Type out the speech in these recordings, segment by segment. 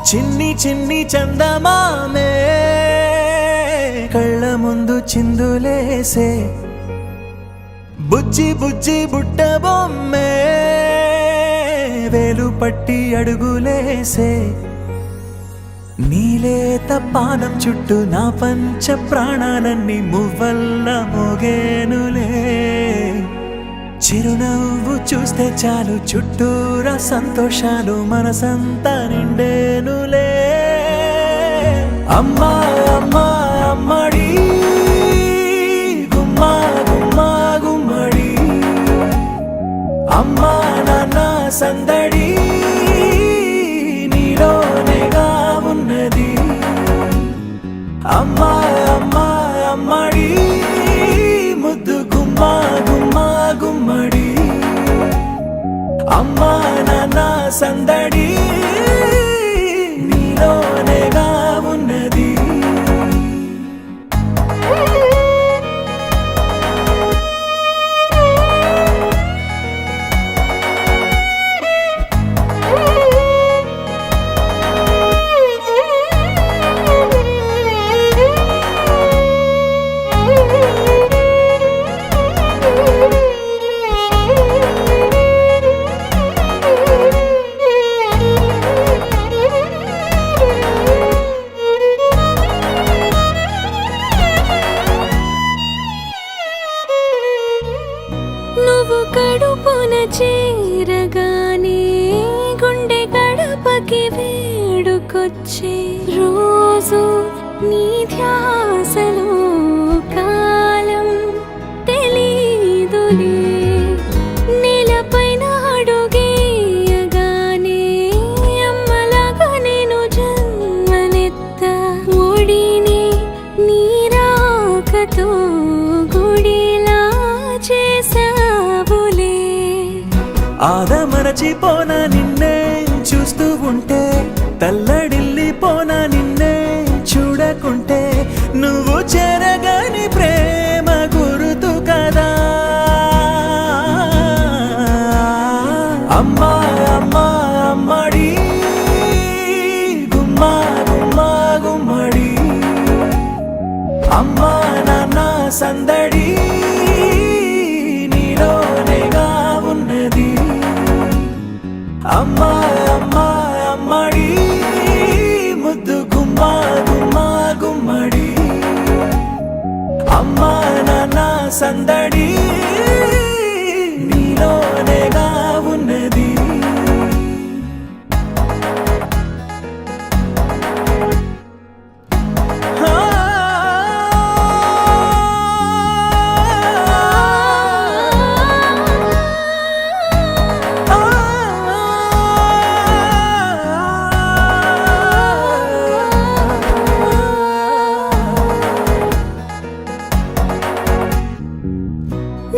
చిన్ని చిన్ని చందమామే కళ్ళ ముందు చిందులేసే బుజ్జి బుజ్జి బుట్ట బొమ్మే వేలు పట్టి అడుగులేసే నీలేత పానం చుట్టూ నా పంచ ప్రాణాలన్నీ మువ్వల్ల మోగేనులే చిరునవ్వు చూస్తే చాలు చుట్టూరా సంతోషాలు మనసంతా నిండేనులే అమ్మా అమ్మా అమ్మడి గుమ్మా గుమ్మా గుమ్మడి అమ్మా నాన్న సందడి నీలోనేగా ఉన్నది అమ్మా అమ్మా అమ్మడి ముద్దు గుమ్మా గుమ్మా గుమ్మడి అమ్మా నాన్న సందడి నీలోనేగా ఉన్నది నువ్వు కడుపున చేరగానే గుండె గడపకి వేడుకొచ్చే రోజు నీ ధ్యాసలో కాలం తెలీదులే నేలపైన అడుగేయగానే అమ్మలాగా నేను జన్మనెత్త ఒడిని నీ రాకతో గుడిలా చేసావులే ఆదమరచిపోన నిన్నే చూస్తూ ఉంటే తల్లడిల్లిపోన నిన్నే చూడకుంటే నువ్వు చెరగని ప్రేమ గురుతు కదా అమ్మా అమ్మా అమ్మడి గుమ్మా గుమ్మా గుమ్మడి అమ్మా నాన్న సందడి నీలోనేగా ఉన్నది అమ్మా అమ్మా అమ్మడి ముద్దు గుమ్మా గుమ్మా గుమ్మడి అమ్మా నాన్న సందడి నీలోనేగా ఉన్నది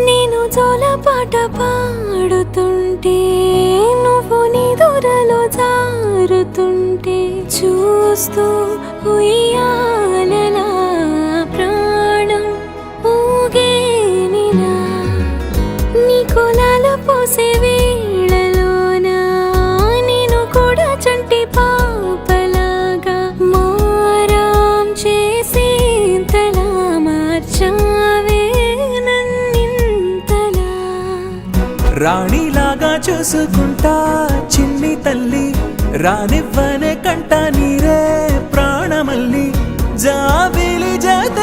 నేను జోలపాట పాడుతుంటే నువ్వు నీ దూరలో జారుతుంటే చూస్తూ ఉయ్యాలలా ప్రాణం ఊగేనిలా నీ కులాల పోసే వేళలోనా నేను కూడా చంటి పాపలాగా మారాం చేసేంతలా మార్చావే రాణిలాగా చూసుకుంటా చిన్ని తల్లి రానివ్వనే కంట నీరే ప్రాణమల్లి జాబిలి జత